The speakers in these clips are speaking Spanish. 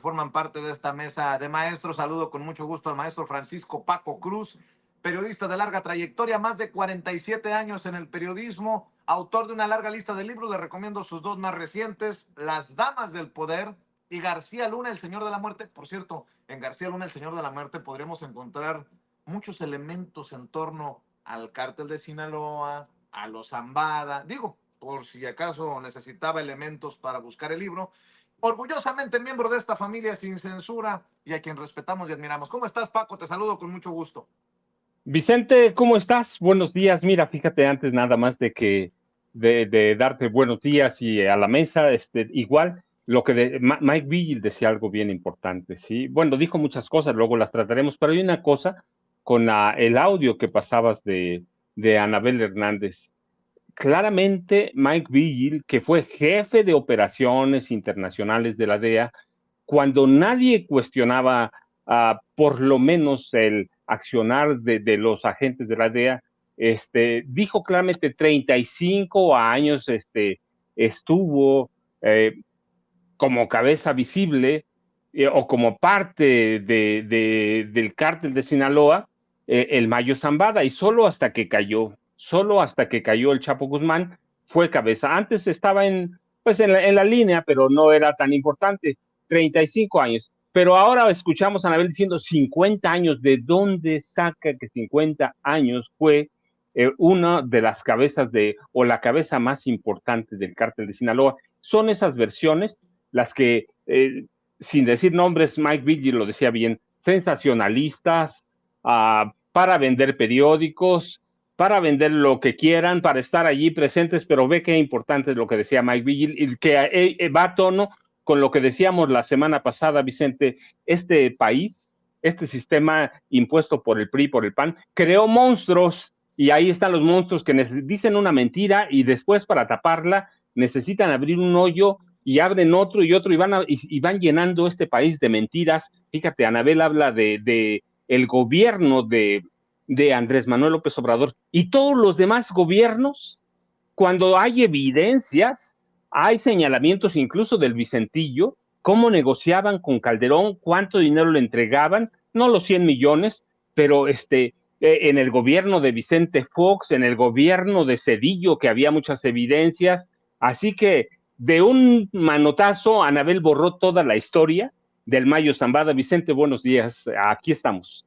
forman parte de esta mesa de maestros. Saludo con mucho gusto al maestro Francisco Paco Cruz, periodista de larga trayectoria, más de 47 años en el periodismo, autor de una larga lista de libros. Le recomiendo sus dos más recientes, Las Damas del Poder y García Luna, el Señor de la Muerte. Por cierto, en García Luna, el Señor de la Muerte, podríamos encontrar muchos elementos en torno al cártel de Sinaloa, a los Zambada, digo, por si acaso necesitaba elementos para buscar el libro. Orgullosamente miembro de esta familia sin censura y a quien respetamos y admiramos. ¿Cómo estás, Paco? Te saludo con mucho gusto. Vicente, ¿cómo estás? Buenos días. Mira, fíjate, antes nada más de darte buenos días y a la mesa, igual lo que Mike Vigil decía algo bien importante, ¿sí? Bueno, dijo muchas cosas, luego las trataremos, pero hay una cosa con el audio que pasabas de Anabel Hernández. Claramente, Mike Vigil, que fue jefe de operaciones internacionales de la DEA, cuando nadie cuestionaba por lo menos el accionar de los agentes de la DEA, dijo claramente 35 años estuvo como cabeza visible o como parte del cártel de Sinaloa, el Mayo Zambada, y solo hasta que cayó el Chapo Guzmán, fue cabeza. Antes estaba en la línea, pero no era tan importante. 35 años. Pero ahora escuchamos a Anabel diciendo 50 años. ¿De dónde saca que 50 años fue una de las cabezas o la cabeza más importante del cártel de Sinaloa? Son esas versiones las que, sin decir nombres, Mike Vigil lo decía bien, sensacionalistas, para vender periódicos, para vender lo que quieran, para estar allí presentes, pero ve qué importante es lo que decía Mike Vigil, y que va a tono con lo que decíamos la semana pasada, Vicente. Este país, este sistema impuesto por el PRI, por el PAN, creó monstruos, y ahí están los monstruos que dicen una mentira y después, para taparla, necesitan abrir un hoyo y abren otro y otro y van llenando este país de mentiras. Fíjate, Anabel habla de el gobierno de Andrés Manuel López Obrador y todos los demás gobiernos, cuando hay evidencias, hay señalamientos incluso del Vicentillo, cómo negociaban con Calderón, cuánto dinero le entregaban, no los 100 millones, pero en el gobierno de Vicente Fox, en el gobierno de Cedillo, que había muchas evidencias. Así que de un manotazo, Anabel borró toda la historia del Mayo Zambada. Vicente, buenos días, aquí estamos.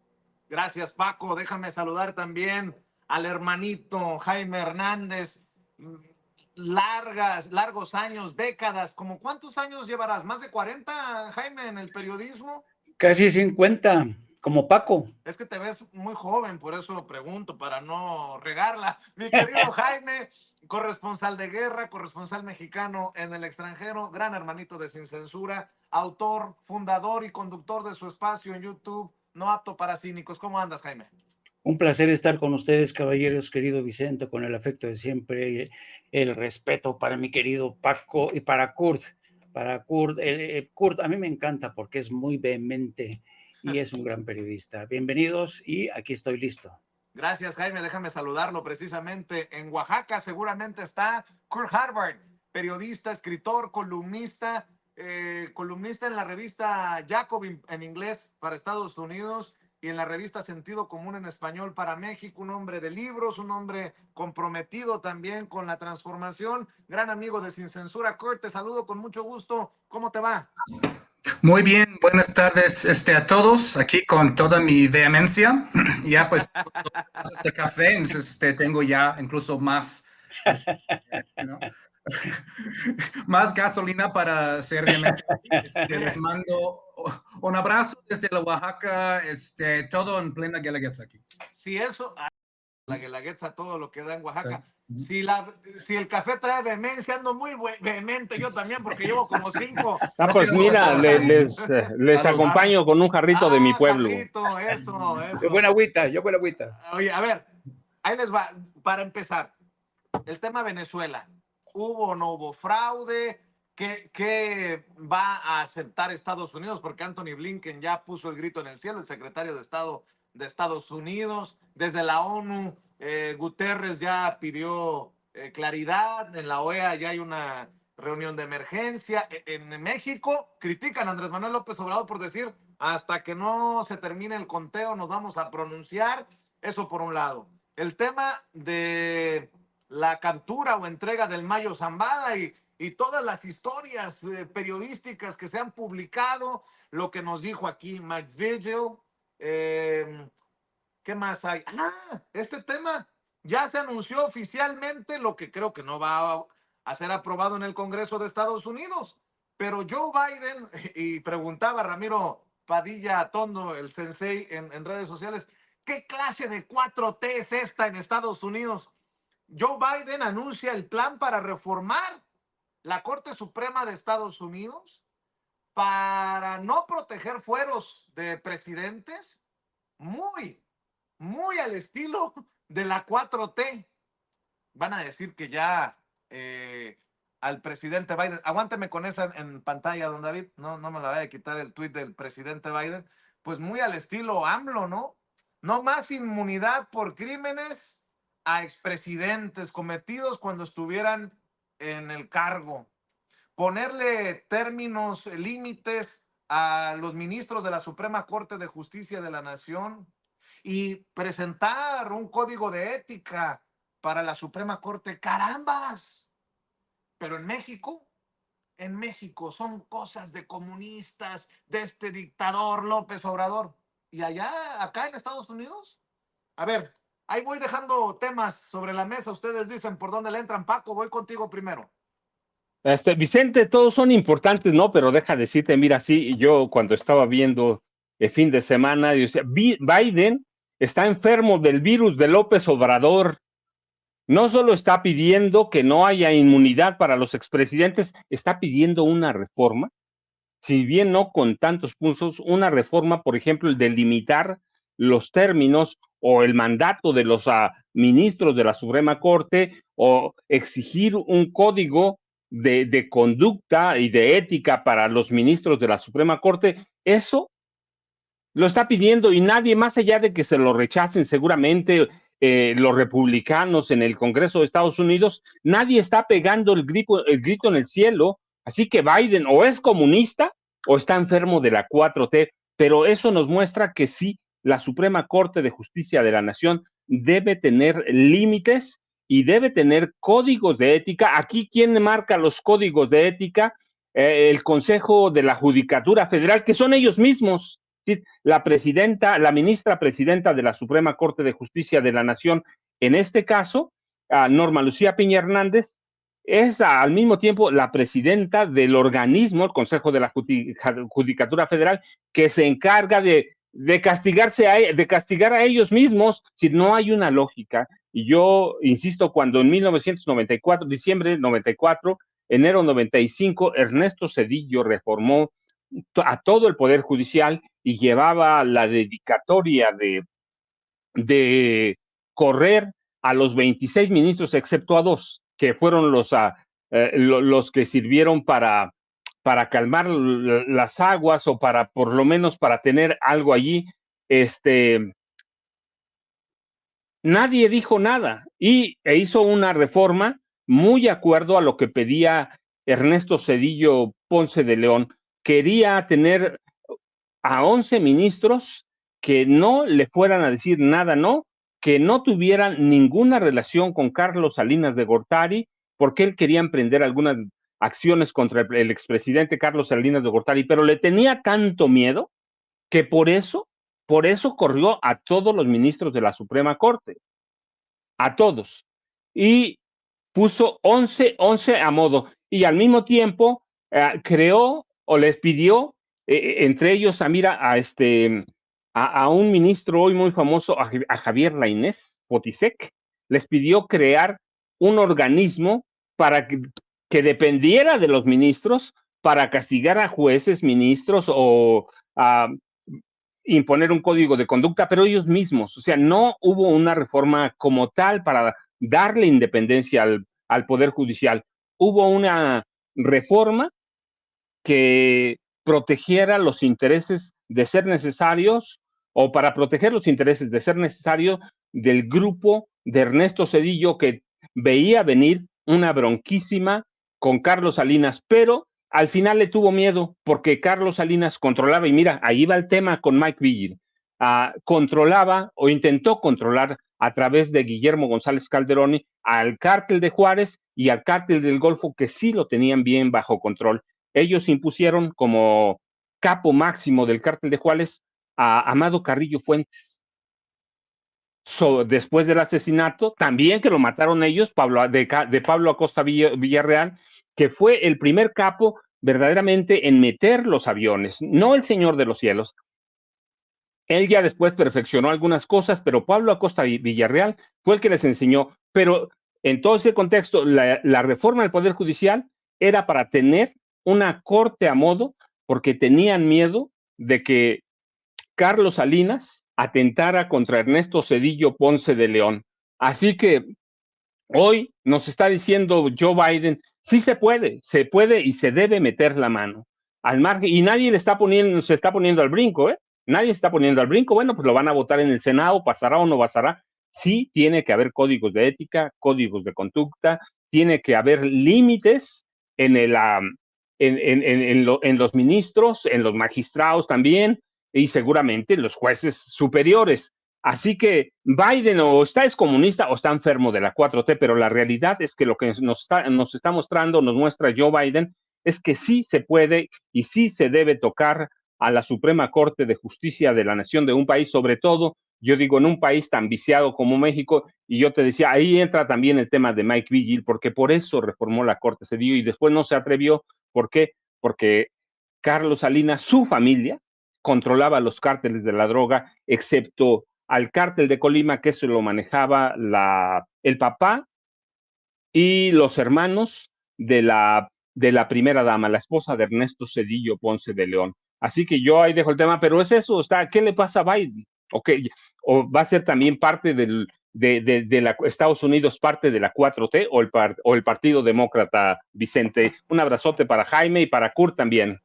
Gracias, Paco. Déjame saludar también al hermanito Jaime Hernández. Largos años, décadas. ¿Cómo cuántos años llevarás? ¿Más de 40, Jaime, en el periodismo? Casi 50, como Paco. Es que te ves muy joven, por eso lo pregunto, para no regarla. Mi querido Jaime, corresponsal de guerra, corresponsal mexicano en el extranjero, gran hermanito de Sin Censura, autor, fundador y conductor de su espacio en YouTube, No Apto para Cínicos. ¿Cómo andas, Jaime? Un placer estar con ustedes, caballeros, querido Vicente, con el afecto de siempre, el respeto para mi querido Paco y para Kurt. Kurt, a mí me encanta porque es muy vehemente y es un gran periodista. Bienvenidos y aquí estoy listo. Gracias, Jaime. Déjame saludarlo precisamente. En Oaxaca seguramente está Kurt Harvard, periodista, escritor, columnista en la revista Jacobin en inglés para Estados Unidos y en la revista Sentido Común en español para México. Un hombre de libros, un hombre comprometido también con la transformación. Gran amigo de Sin Censura. Kurt, te saludo con mucho gusto. ¿Cómo te va? Muy bien, buenas tardes a todos, aquí con toda mi vehemencia. Ya pues, este café, entonces tengo ya incluso más, ¿no? Más gasolina para ser vehemente. Les mando un abrazo desde la Oaxaca, todo en plena Guelaguetza aquí. Si eso, la Guelaguetza, todo lo que da en Oaxaca. Sí. Si el café trae vehemencia, ando muy vehemente yo también, porque llevo como 5. Pues mira, les acompaño con un jarrito de mi pueblo. Jarrito, eso. Yo buena agüita. Oye, a ver, ahí les va, para empezar, el tema Venezuela. ¿Hubo o no hubo fraude? ¿Qué va a aceptar Estados Unidos? Porque Anthony Blinken ya puso el grito en el cielo, el secretario de Estado de Estados Unidos. Desde la ONU, Guterres ya pidió claridad. En la OEA ya hay una reunión de emergencia. En México critican a Andrés Manuel López Obrador por decir, hasta que no se termine el conteo nos vamos a pronunciar. Eso por un lado. El tema de la captura o entrega del Mayo Zambada y todas las historias periodísticas que se han publicado, lo que nos dijo aquí Mike Vigil. ¿Qué más hay? Este tema ya se anunció oficialmente, lo que creo que no va a ser aprobado en el Congreso de Estados Unidos. Pero Joe Biden, y preguntaba Ramiro Padilla Tondo, el sensei, en redes sociales, ¿qué clase de 4T es esta en Estados Unidos? Joe Biden anuncia el plan para reformar la Corte Suprema de Estados Unidos para no proteger fueros de presidentes, muy al estilo de la 4T. Van a decir que ya al presidente Biden, aguánteme con esa en pantalla, don David, no me la vaya a quitar el tuit del presidente Biden, pues muy al estilo AMLO, ¿no? No más inmunidad por crímenes a expresidentes cometidos cuando estuvieran en el cargo. Ponerle términos, límites a los ministros de la Suprema Corte de Justicia de la Nación y presentar un código de ética para la Suprema Corte. ¡Carambas! Pero en México son cosas de comunistas, de este dictador López Obrador. Y acá en Estados Unidos, a ver, ahí voy dejando temas sobre la mesa. Ustedes dicen por dónde le entran. Paco, voy contigo primero. Vicente, todos son importantes, ¿no? Pero deja decirte, mira, sí, yo cuando estaba viendo el fin de semana, yo decía, Biden está enfermo del virus de López Obrador. No solo está pidiendo que no haya inmunidad para los expresidentes, está pidiendo una reforma, si bien no con tantos puntos, una reforma, por ejemplo, el de limitar los términos o el mandato de los ministros de la Suprema Corte o exigir un código de conducta y de ética para los ministros de la Suprema Corte. Eso lo está pidiendo y nadie, más allá de que se lo rechacen seguramente los republicanos en el Congreso de Estados Unidos, nadie está pegando el grito en el cielo. Así que Biden o es comunista o está enfermo de la 4T, pero eso nos muestra que sí, la Suprema Corte de Justicia de la Nación debe tener límites y debe tener códigos de ética. Aquí, ¿quién marca los códigos de ética? El Consejo de la Judicatura Federal, que son ellos mismos. ¿Sí? La ministra presidenta de la Suprema Corte de Justicia de la Nación, en este caso, Norma Lucía Piña Hernández, es al mismo tiempo la presidenta del organismo, el Consejo de la Judicatura Federal, que se encarga de castigar a ellos mismos, si no hay una lógica. Y yo insisto, cuando en 1994, diciembre 94, enero 95, Ernesto Zedillo reformó a todo el Poder Judicial y llevaba la dedicatoria de correr a los 26 ministros, excepto a 2, que fueron los que sirvieron para calmar las aguas o para, por lo menos, para tener algo allí. Nadie dijo nada e hizo una reforma muy de acuerdo a lo que pedía Ernesto Zedillo Ponce de León. Quería tener a 11 ministros que no le fueran a decir nada, ¿no? Que no tuvieran ninguna relación con Carlos Salinas de Gortari, porque él quería emprender algunas acciones contra el expresidente Carlos Salinas de Gortari, pero le tenía tanto miedo que por eso corrió a todos los ministros de la Suprema Corte, a todos, y puso 11 a modo, y al mismo tiempo creó o les pidió, entre ellos, a un ministro hoy muy famoso, a Javier Lainez Potisek, les pidió crear un organismo para que dependiera de los ministros para castigar a jueces, ministros o imponer un código de conducta, pero ellos mismos. O sea, no hubo una reforma como tal para darle independencia al Poder Judicial. Hubo una reforma que protegiera los intereses de ser necesarios o para proteger los intereses de ser necesario del grupo de Ernesto Zedillo, que veía venir una bronquísima con Carlos Salinas, pero al final le tuvo miedo porque Carlos Salinas controlaba, y mira, ahí va el tema con Mike Vigil, controlaba o intentó controlar a través de Guillermo González Calderón al cártel de Juárez y al cártel del Golfo, que sí lo tenían bien bajo control. Ellos impusieron como capo máximo del cártel de Juárez a Amado Carrillo Fuentes. Después del asesinato, también que lo mataron ellos, de Pablo Acosta Villarreal, que fue el primer capo verdaderamente en meter los aviones, no el Señor de los Cielos. Él ya después perfeccionó algunas cosas, pero Pablo Acosta Villarreal fue el que les enseñó. Pero en todo ese contexto, la reforma del Poder Judicial era para tener una corte a modo, porque tenían miedo de que Carlos Salinas atentara contra Ernesto Zedillo Ponce de León. Así que hoy nos está diciendo Joe Biden, sí se puede y se debe meter la mano al margen, y nadie se está poniendo al brinco, nadie se está poniendo al brinco. Bueno, pues lo van a votar en el Senado, pasará o no pasará. Sí tiene que haber códigos de ética, códigos de conducta, tiene que haber límites en los ministros, en los magistrados también, y seguramente en los jueces superiores. Así que Biden o está excomunista o está enfermo de la 4T, pero la realidad es que lo que nos está mostrando, nos muestra Joe Biden, es que sí se puede y sí se debe tocar a la Suprema Corte de Justicia de la Nación de un país, sobre todo, yo digo, en un país tan viciado como México, y yo te decía, ahí entra también el tema de Mike Vigil, porque por eso reformó la Corte, se dio y después no se atrevió. ¿Por qué? Porque Carlos Salinas, su familia, controlaba los cárteles de la droga, excepto al cártel de Colima, que se lo manejaba el papá y los hermanos de la primera dama, la esposa de Ernesto Zedillo Ponce de León. Así que yo ahí dejo el tema, pero es eso, ¿qué le pasa a Biden? ¿O va a ser también parte de Estados Unidos, parte de la 4T o el Partido Demócrata, Vicente? Un abrazote para Jaime y para Kurt también.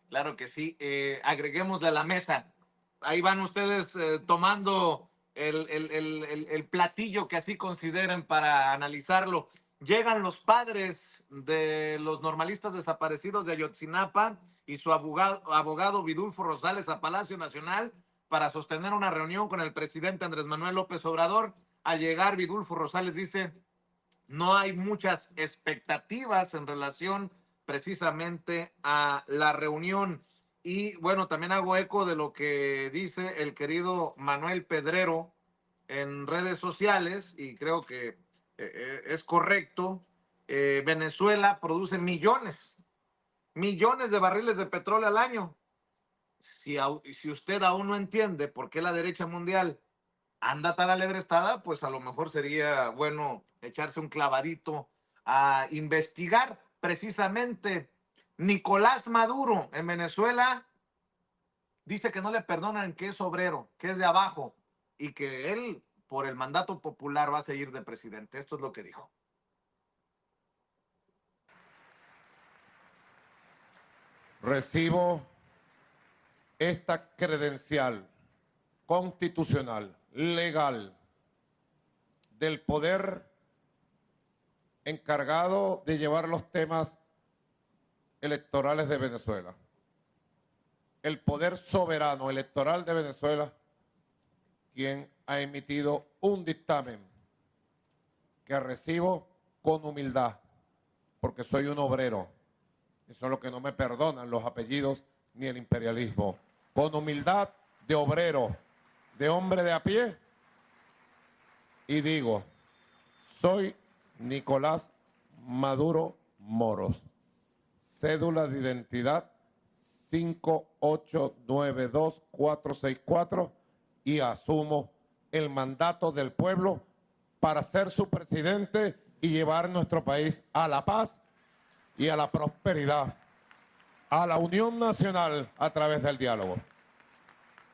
Claro que sí. Agreguémosle a la mesa. Ahí van ustedes tomando el platillo que así consideren para analizarlo. Llegan los padres de los normalistas desaparecidos de Ayotzinapa y su abogado Vidulfo Rosales a Palacio Nacional para sostener una reunión con el presidente Andrés Manuel López Obrador. Al llegar, Vidulfo Rosales dice: no hay muchas expectativas en relación precisamente a la reunión. Y bueno, también hago eco de lo que dice el querido Manuel Pedrero en redes sociales, y creo que es correcto. Venezuela produce millones de barriles de petróleo al año. Si usted aún no entiende por qué la derecha mundial anda tan alebrestada, pues a lo mejor sería bueno echarse un clavadito a investigar. Precisamente Nicolás Maduro en Venezuela dice que no le perdonan, que es obrero, que es de abajo, y que él, por el mandato popular, va a seguir de presidente. Esto es lo que dijo. Recibo esta credencial constitucional, legal, del poder encargado de llevar los temas electorales de Venezuela. El poder soberano electoral de Venezuela, quien ha emitido un dictamen que recibo con humildad, porque soy un obrero. Eso es lo que no me perdonan los apellidos ni el imperialismo. Con humildad de obrero, de hombre de a pie, y digo, soy Nicolás Maduro Moros, cédula de identidad 5892464, y asumo el mandato del pueblo para ser su presidente y llevar nuestro país a la paz y a la prosperidad, a la unión nacional a través del diálogo,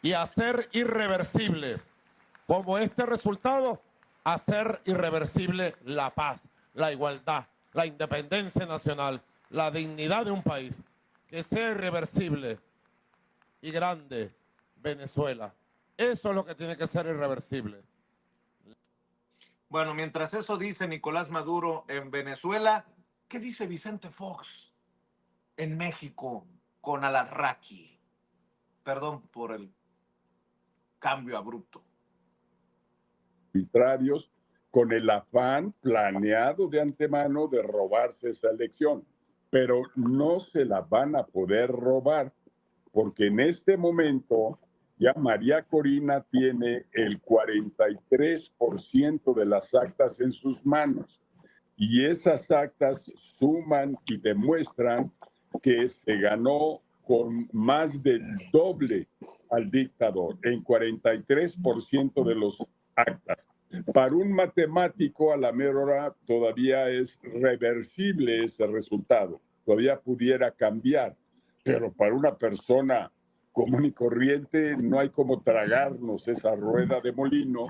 y hacer irreversible, como este resultado, hacer irreversible la paz, la igualdad, la independencia nacional, la dignidad de un país, que sea irreversible y grande Venezuela. Eso es lo que tiene que ser irreversible. Bueno, mientras eso dice Nicolás Maduro en Venezuela, ¿Qué dice Vicente Fox en México con Alarraqui? Perdón por el cambio abrupto. Arbitrarios con el afán planeado de antemano de robarse esa elección, pero no se la van a poder robar porque en este momento ya María Corina tiene el 43% de las actas en sus manos y esas actas suman y demuestran que se ganó con más del doble al dictador en 43% de los actas. Para un matemático a la mera hora todavía es reversible ese resultado, todavía pudiera cambiar, pero para una persona común y corriente no hay como tragarnos esa rueda de molino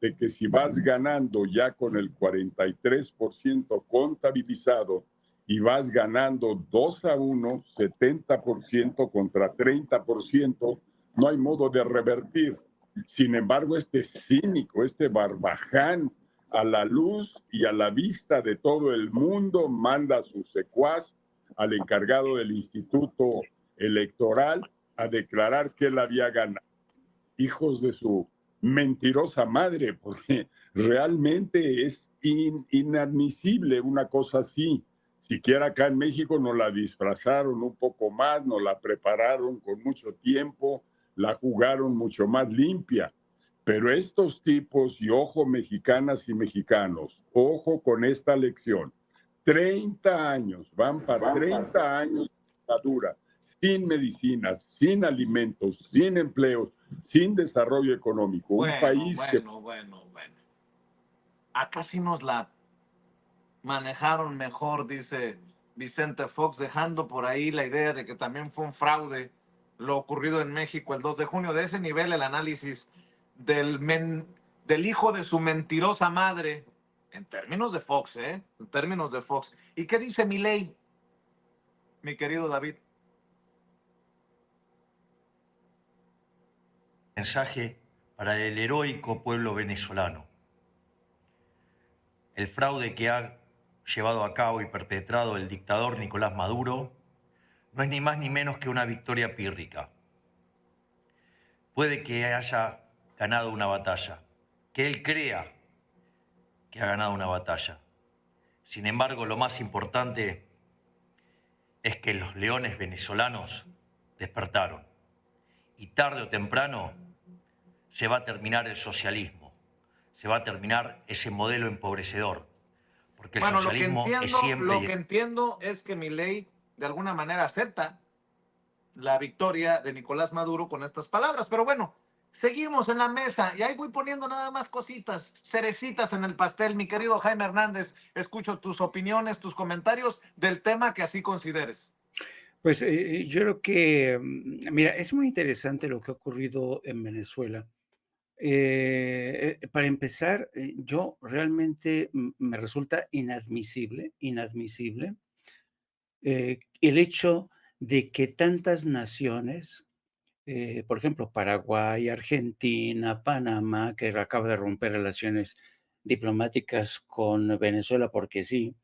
de que si vas ganando ya con el 43% contabilizado y vas ganando 2-1, 70% contra 30%, no hay modo de revertir. Sin embargo, este cínico, este barbaján, a la luz y a la vista de todo el mundo, manda a su secuaz, al encargado del Instituto Electoral, a declarar que él había ganado. Hijos de su mentirosa madre, porque realmente es inadmisible una cosa así. Siquiera acá en México nos la disfrazaron un poco más, nos la prepararon con mucho tiempo, la jugaron mucho más limpia. Pero estos tipos, y ojo mexicanas y mexicanos, ojo con esta lección, 30 años, van para 30 años de dictadura, sin medicinas, sin alimentos, sin empleos, sin desarrollo económico. Un país Bueno. Acá sí nos la manejaron mejor, dice Vicente Fox, dejando por ahí la idea de que también fue un fraude lo ocurrido en México el 2 de junio. De ese nivel el análisis del hijo de su mentirosa madre, en términos de Fox, ¿eh? En términos de Fox. ¿Y qué dice Milei, mi querido David? Mensaje para el heroico pueblo venezolano. El fraude que ha llevado a cabo y perpetrado el dictador Nicolás Maduro no es ni más ni menos que una victoria pírrica. Puede que haya ganado una batalla, que él crea que ha ganado una batalla. Sin embargo, lo más importante es que los leones venezolanos despertaron y tarde o temprano se va a terminar el socialismo, se va a terminar ese modelo empobrecedor, porque el socialismo es siempre... Lo que entiendo es que Milei de alguna manera acepta la victoria de Nicolás Maduro con estas palabras, pero bueno, seguimos en la mesa y ahí voy poniendo nada más cositas, cerecitas en el pastel. Mi querido Jaime Hernández, escucho tus opiniones, tus comentarios del tema que así consideres. Pues yo creo que, mira, es muy interesante lo que ha ocurrido en Venezuela. Para empezar, yo realmente me resulta inadmisible el hecho de que tantas naciones, por ejemplo, Paraguay, Argentina, Panamá, que acaba de romper relaciones diplomáticas con Venezuela porque sí,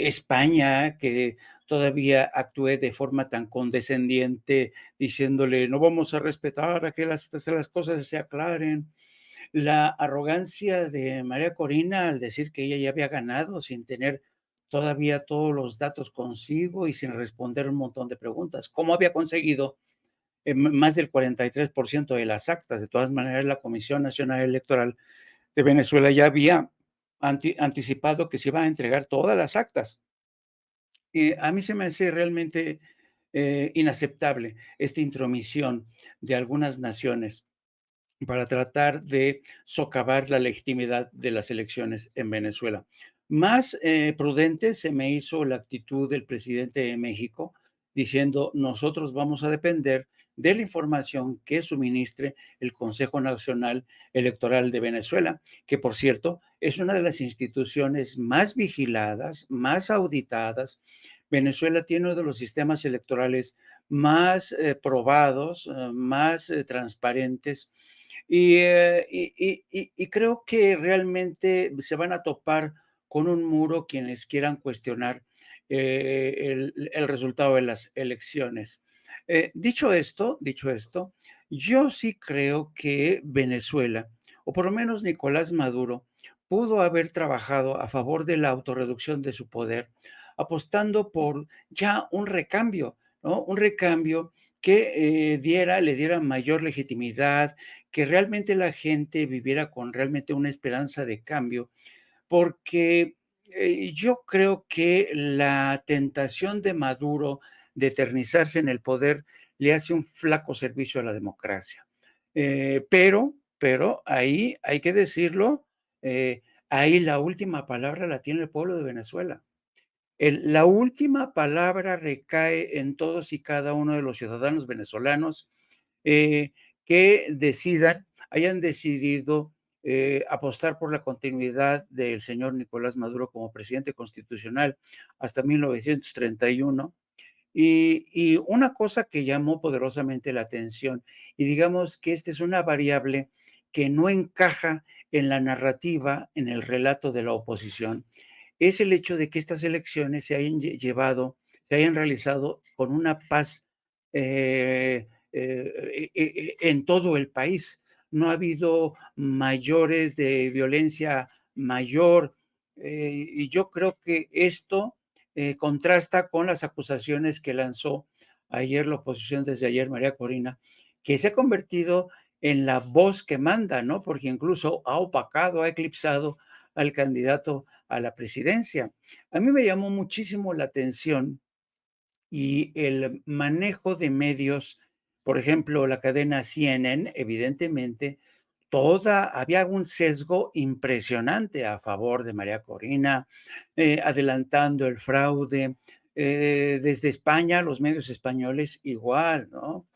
España, que todavía actúe de forma tan condescendiente, diciéndole, no vamos a respetar a que las cosas se aclaren. La arrogancia de María Corina al decir que ella ya había ganado sin tener todavía todos los datos consigo y sin responder un montón de preguntas. ¿Cómo había conseguido más del 43% de las actas? De todas maneras, la Comisión Nacional Electoral de Venezuela ya había anticipado que se iban a entregar todas las actas. A mí se me hace realmente inaceptable esta intromisión de algunas naciones para tratar de socavar la legitimidad de las elecciones en Venezuela. Más prudente se me hizo la actitud del presidente de México diciendo, nosotros vamos a depender de la información que suministre el Consejo Nacional Electoral de Venezuela, que por cierto es una de las instituciones más vigiladas, más auditadas. Venezuela tiene uno de los sistemas electorales más probados, más transparentes. Y creo que realmente se van a topar con un muro quienes quieran cuestionar el resultado de las elecciones. Dicho esto, yo sí creo que Venezuela, o por lo menos Nicolás Maduro, pudo haber trabajado a favor de la autorreducción de su poder, apostando por ya un recambio, ¿no? Un recambio que le diera mayor legitimidad, que realmente la gente viviera con realmente una esperanza de cambio, porque yo creo que la tentación de Maduro de eternizarse en el poder le hace un flaco servicio a la democracia. Pero ahí hay que decirlo, ahí la última palabra la tiene el pueblo de Venezuela. La última palabra recae en todos y cada uno de los ciudadanos venezolanos eh, que hayan decidido apostar por la continuidad del señor Nicolás Maduro como presidente constitucional hasta 1931. Y una cosa que llamó poderosamente la atención, y digamos que esta es una variable que no encaja en la narrativa, en el relato de la oposición, es el hecho de que estas elecciones se hayan realizado con una paz en todo el país. No ha habido mayores de violencia mayor, y yo creo que esto contrasta con las acusaciones que lanzó ayer la oposición, desde ayer, María Corina, que se ha convertido en la voz que manda, ¿no? Porque incluso ha opacado, ha eclipsado al candidato a la presidencia. A mí me llamó muchísimo la atención y el manejo de medios, por ejemplo, la cadena CNN, evidentemente, había un sesgo impresionante a favor de María Corina, adelantando el fraude. Desde España, los medios españoles igual, ¿no?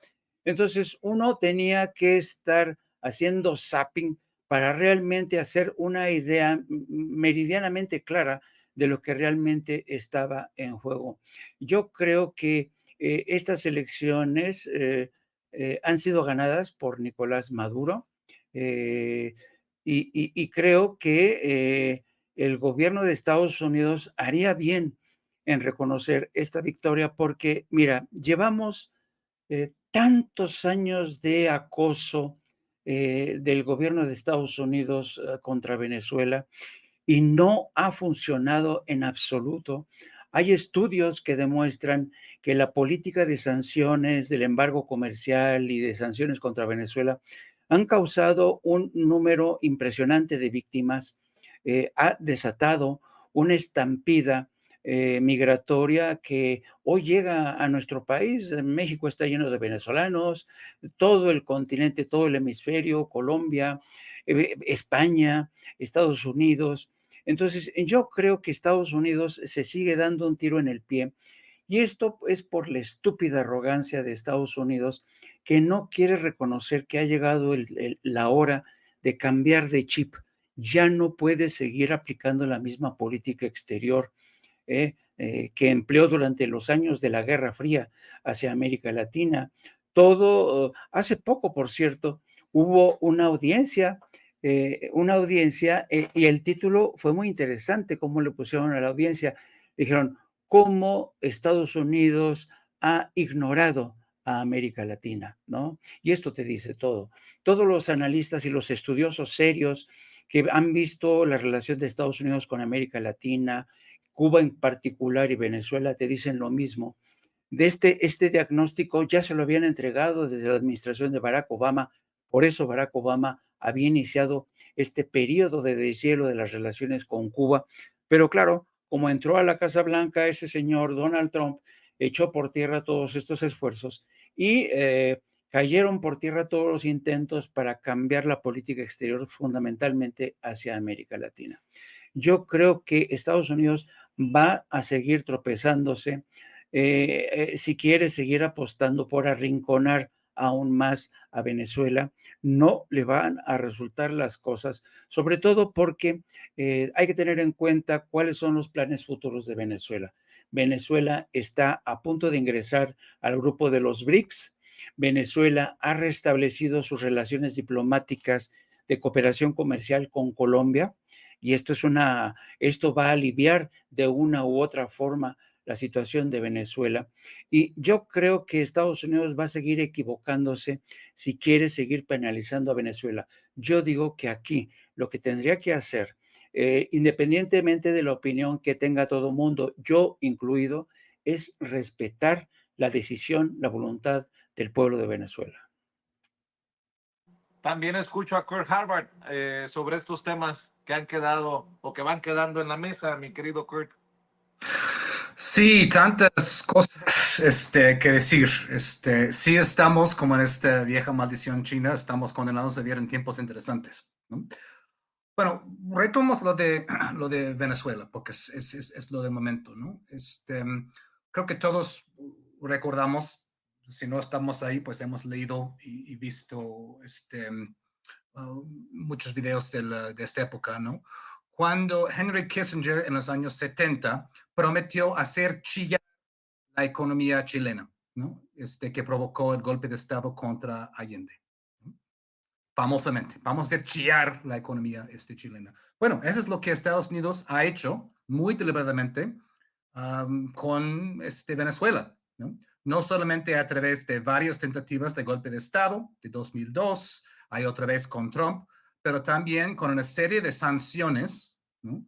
Entonces, uno tenía que estar haciendo zapping para realmente hacer una idea meridianamente clara de lo que realmente estaba en juego. Yo creo que estas elecciones han sido ganadas por Nicolás Maduro, eh, y creo que el gobierno de Estados Unidos haría bien en reconocer esta victoria porque, mira, llevamos tantos años de acoso del gobierno de Estados Unidos contra Venezuela y no ha funcionado en absoluto. Hay estudios que demuestran que la política de sanciones, del embargo comercial y de sanciones contra Venezuela han causado un número impresionante de víctimas, ha desatado una estampida migratoria que hoy llega a nuestro país. México está lleno de venezolanos, todo el continente, todo el hemisferio, Colombia, España, Estados Unidos. Entonces, yo creo que Estados Unidos se sigue dando un tiro en el pie, y esto es por la estúpida arrogancia de Estados Unidos, que no quiere reconocer que ha llegado la hora de cambiar de chip. Ya no puede seguir aplicando la misma política exterior que empleó durante los años de la Guerra Fría hacia América Latina. Hace poco, por cierto, hubo una audiencia, y el título fue muy interesante, cómo le pusieron a la audiencia. Dijeron, ¿cómo Estados Unidos ha ignorado a América Latina? ¿No? Y esto te dice todo. Todos los analistas y los estudiosos serios que han visto la relación de Estados Unidos con América Latina, Cuba en particular y Venezuela, te dicen lo mismo. De este diagnóstico ya se lo habían entregado desde la administración de Barack Obama. Por eso Barack Obama había iniciado este periodo de deshielo de las relaciones con Cuba. Pero claro, como entró a la Casa Blanca ese señor Donald Trump, echó por tierra todos estos esfuerzos y cayeron por tierra todos los intentos para cambiar la política exterior fundamentalmente hacia América Latina. Yo creo que Estados Unidos va a seguir tropezándose si quiere seguir apostando por arrinconar aún más a Venezuela. No le van a resultar las cosas, sobre todo porque hay que tener en cuenta cuáles son los planes futuros de Venezuela. Venezuela está a punto de ingresar al grupo de los BRICS. Venezuela ha restablecido sus relaciones diplomáticas de cooperación comercial con Colombia, y esto va a aliviar de una u otra forma la situación de Venezuela. Y yo creo que Estados Unidos va a seguir equivocándose si quiere seguir penalizando a Venezuela. Yo digo que aquí lo que tendría que hacer, independientemente de la opinión que tenga todo el mundo, yo incluido, es respetar la decisión, la voluntad del pueblo de Venezuela. También escucho a Kurt Harvard sobre estos temas que han quedado o que van quedando en la mesa, mi querido Kurt. Sí, tantas cosas que decir. Sí estamos, como en esta vieja maldición china, estamos condenados a vivir en tiempos interesantes, ¿no? Bueno, retomamos lo de Venezuela, porque es lo del momento, ¿no? Creo que todos recordamos, si no estamos ahí, pues hemos leído y visto muchos videos de esta época, ¿no? Cuando Henry Kissinger en los años 70 prometió hacer chillar la economía chilena, ¿no? Que provocó el golpe de Estado contra Allende, ¿no? Famosamente, vamos a hacer chillar la economía chilena. Bueno, eso es lo que Estados Unidos ha hecho muy deliberadamente con Venezuela, ¿no? No solamente a través de varias tentativas de golpe de Estado de 2002, hay otra vez con Trump, pero también con una serie de sanciones, ¿no?,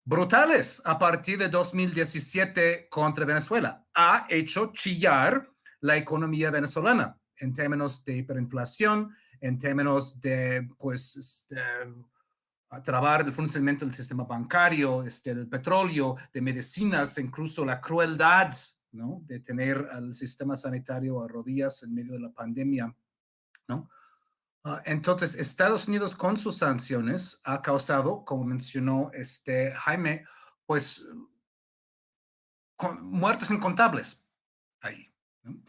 brutales a partir de 2017 contra Venezuela. Ha hecho chillar la economía venezolana en términos de hiperinflación, en términos de, pues, trabar el funcionamiento del sistema bancario, del petróleo, de medicinas, incluso la crueldad, ¿no?, de tener al sistema sanitario a rodillas en medio de la pandemia, ¿no? Entonces, Estados Unidos con sus sanciones ha causado, como mencionó Jaime, pues muertos incontables ahí, ¿no?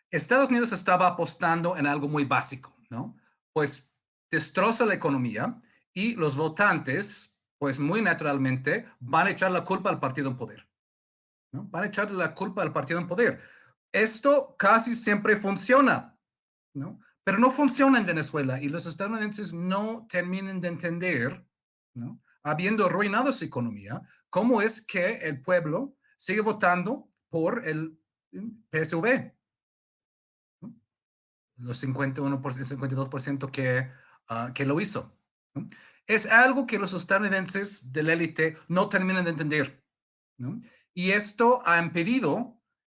Estados Unidos estaba apostando en algo muy básico, ¿no? Pues destroza la economía y los votantes, pues muy naturalmente, van a echar la culpa al partido en poder, ¿no? Van a echarle la culpa al partido en poder. Esto casi siempre funciona, ¿no? Pero no funciona en Venezuela y los estadounidenses no terminan de entender, ¿no?, habiendo arruinado su economía, cómo es que el pueblo sigue votando por el PSV, ¿no?, los 51%, 52% que lo hizo, ¿no? Es algo que los estadounidenses de la élite no terminan de entender, ¿no? Y esto ha impedido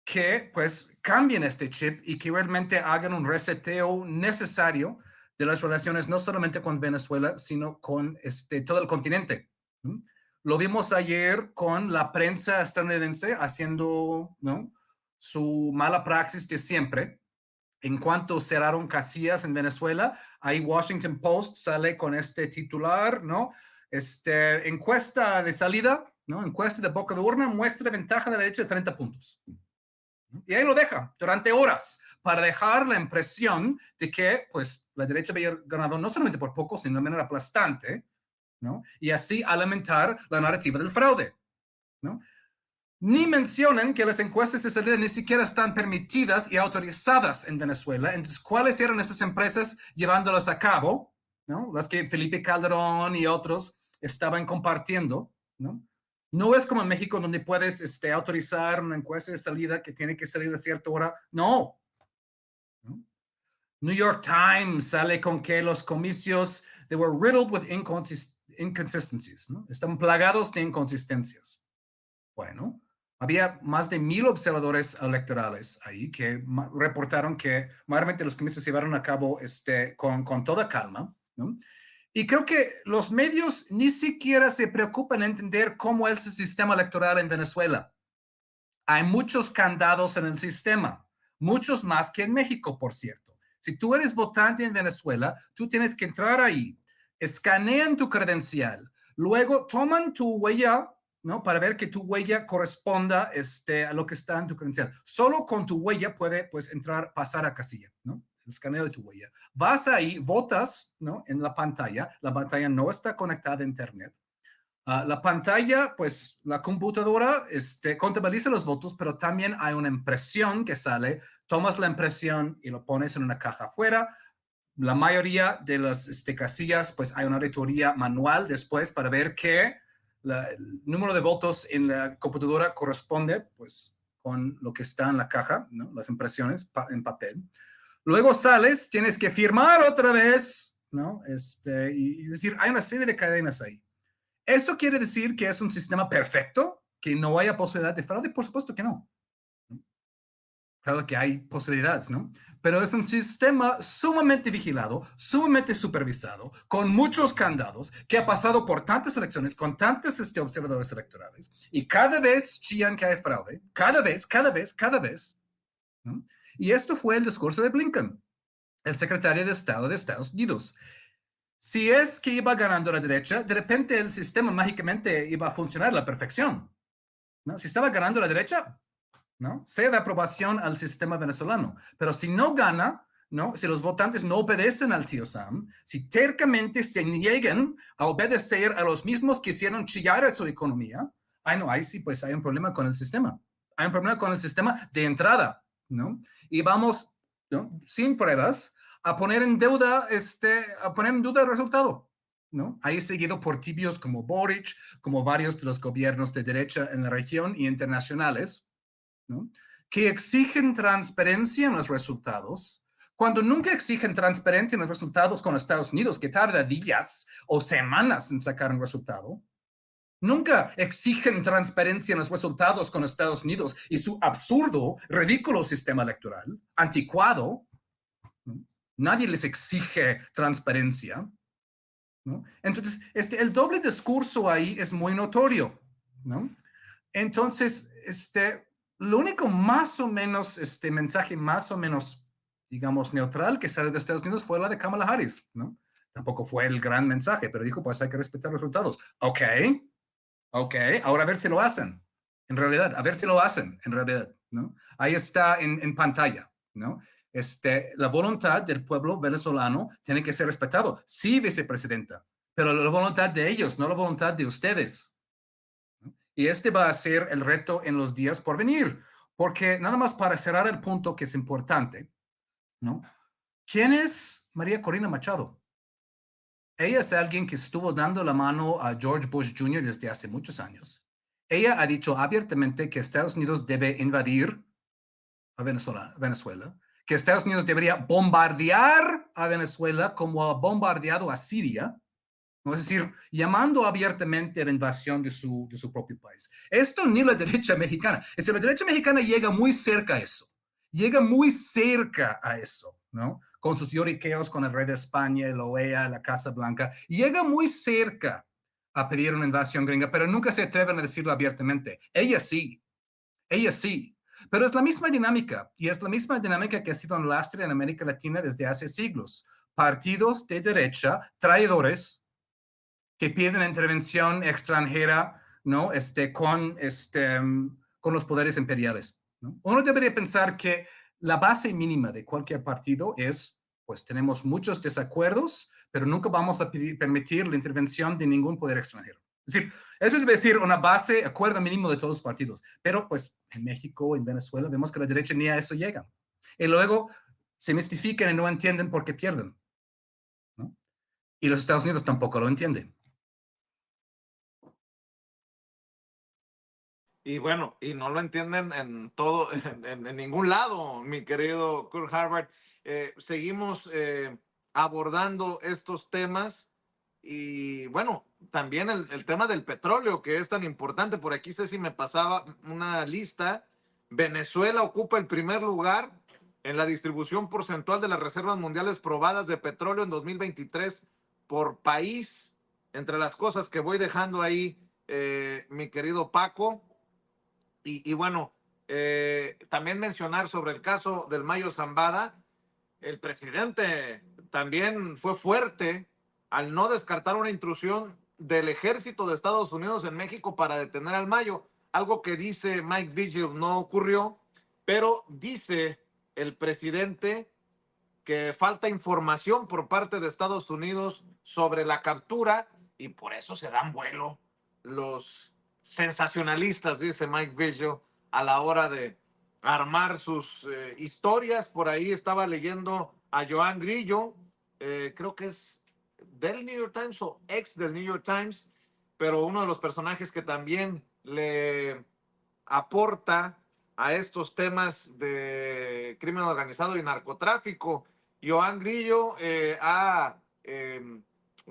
que pues cambien este chip y que realmente hagan un reseteo necesario de las relaciones no solamente con Venezuela, sino con todo el continente, ¿no? Lo vimos ayer con la prensa estadounidense haciendo, ¿no?, su mala praxis de siempre. En cuanto cerraron casillas en Venezuela, ahí Washington Post sale con este titular, ¿no? Encuesta de salida, ¿no? Encuesta de boca de urna muestra ventaja de la derecha de 30 puntos. Y ahí lo deja durante horas para dejar la impresión de que, pues, la derecha había ganado no solamente por poco, sino de manera aplastante, ¿no? Y así alimentar la narrativa del fraude, ¿no? Ni mencionan que las encuestas de salida ni siquiera están permitidas y autorizadas en Venezuela. Entonces, ¿cuáles eran esas empresas llevándolas a cabo, ¿no?, las que Felipe Calderón y otros estaban compartiendo, ¿no? No es como en México donde puedes autorizar una encuesta de salida que tiene que salir a cierta hora. No, ¿no? New York Times sale con que los comicios, they were riddled with inconsistencies, ¿no? Están plagados de inconsistencias. Bueno, había más de 1,000 observadores electorales ahí que reportaron que mayormente los comicios se llevaron a cabo con toda calma, ¿no? Y creo que los medios ni siquiera se preocupan en entender cómo es el sistema electoral en Venezuela. Hay muchos candados en el sistema, muchos más que en México, por cierto. Si tú eres votante en Venezuela, tú tienes que entrar ahí, escanean tu credencial, luego toman tu huella, ¿no?, para ver que tu huella corresponda a lo que está en tu credencial. Solo con tu huella puede, pues, pasar a casilla, ¿no? El escaneo de tu huella. Vas ahí, votas, ¿no?, en la pantalla no está conectada a internet. La pantalla, pues la computadora contabiliza los votos, pero también hay una impresión que sale. Tomas la impresión y lo pones en una caja afuera, La mayoría de las casillas, pues hay una auditoría manual después para ver que el número de votos en la computadora corresponde, pues, con lo que está en la caja, ¿no? Las impresiones en papel. Luego sales, tienes que firmar otra vez, ¿no? Y decir, hay una serie de cadenas ahí. ¿Eso quiere decir que es un sistema perfecto? ¿Que no haya posibilidad de fraude? Por supuesto que no. Claro que hay posibilidades, ¿no? Pero es un sistema sumamente vigilado, sumamente supervisado, con muchos candados, que ha pasado por tantas elecciones, con tantos observadores electorales, y cada vez chillan que hay fraude, cada vez, ¿no? Y esto fue el discurso de Blinken, el secretario de Estado de Estados Unidos. Si es que iba ganando la derecha, de repente el sistema mágicamente iba a funcionar a la perfección, ¿no? Si estaba ganando la derecha, ¿no? Se da aprobación al sistema venezolano. Pero si no gana, ¿no? Si los votantes no obedecen al tío Sam, si tercamente se niegan a obedecer a los mismos que hicieron chillar a su economía, ahí sí, pues hay un problema con el sistema. Hay un problema con el sistema de entrada, ¿no? Y vamos, ¿no? Sin pruebas, a poner en duda el resultado, ¿no? Ahí seguido por tibios como Boric, como varios de los gobiernos de derecha en la región y internacionales, ¿no? Que exigen transparencia en los resultados, cuando nunca exigen transparencia en los resultados con Estados Unidos, que tarda días o semanas en sacar un resultado. Nunca exigen transparencia en los resultados con Estados Unidos y su absurdo, ridículo sistema electoral, anticuado, ¿no? Nadie les exige transparencia, ¿no? Entonces, el doble discurso ahí es muy notorio, ¿no? Entonces, lo único más o menos, mensaje más o menos, digamos, neutral que salió de Estados Unidos fue la de Kamala Harris, ¿no? Tampoco fue el gran mensaje, pero dijo, pues hay que respetar los resultados. Ok, ahora a ver si lo hacen, en realidad, a ver si lo hacen, en realidad, ¿no? Ahí está en pantalla, ¿no? La voluntad del pueblo venezolano tiene que ser respetado. Sí, vicepresidenta, pero la voluntad de ellos, no la voluntad de ustedes. Y va a ser el reto en los días por venir, porque nada más para cerrar el punto que es importante, ¿no? ¿Quién es María Corina Machado? Ella es alguien que estuvo dando la mano a George Bush Jr. desde hace muchos años. Ella ha dicho abiertamente que Estados Unidos debe invadir a Venezuela, que Estados Unidos debería bombardear a Venezuela como ha bombardeado a Siria, ¿no? Es decir, llamando abiertamente a la invasión de su propio país. Esto ni la derecha mexicana. Es decir, la derecha mexicana llega muy cerca a eso. Llega muy cerca a eso, ¿no? Con sus lloriqueos con el rey de España, la OEA, la Casa Blanca. Llega muy cerca a pedir una invasión gringa, pero nunca se atreven a decirlo abiertamente. Ella sí. Pero es la misma dinámica, y es la misma dinámica que ha sido un lastre en América Latina desde hace siglos. Partidos de derecha, traidores, que piden intervención extranjera, ¿no? Con los poderes imperiales, ¿no? Uno debería pensar que la base mínima de cualquier partido es, pues tenemos muchos desacuerdos, pero nunca vamos a permitir la intervención de ningún poder extranjero. Es decir, eso debe decir una base, acuerdo mínimo de todos los partidos. Pero pues en México, en Venezuela, vemos que la derecha ni a eso llega. Y luego se mistifican y no entienden por qué pierden, ¿no? Y los Estados Unidos tampoco lo entienden. Y bueno, y no lo entienden en todo, en ningún lado, mi querido Kurt Harvard. Seguimos abordando estos temas y bueno, también el tema del petróleo, que es tan importante. Por aquí Ceci me pasaba una lista. Venezuela ocupa el primer lugar en la distribución porcentual de las reservas mundiales probadas de petróleo en 2023 por país. Entre las cosas que voy dejando ahí, mi querido Paco. Y bueno, también mencionar sobre el caso del Mayo Zambada, el presidente también fue fuerte al no descartar una intrusión del ejército de Estados Unidos en México para detener al Mayo, algo que dice Mike Vigil no ocurrió, pero dice el presidente que falta información por parte de Estados Unidos sobre la captura y por eso se dan vuelo los sensacionalistas, dice Mike Vigil, a la hora de armar sus historias. Por ahí estaba leyendo a Joan Grillo, creo que es del New York Times o ex del New York Times, pero uno de los personajes que también le aporta a estos temas de crimen organizado y narcotráfico. Joan Grillo ha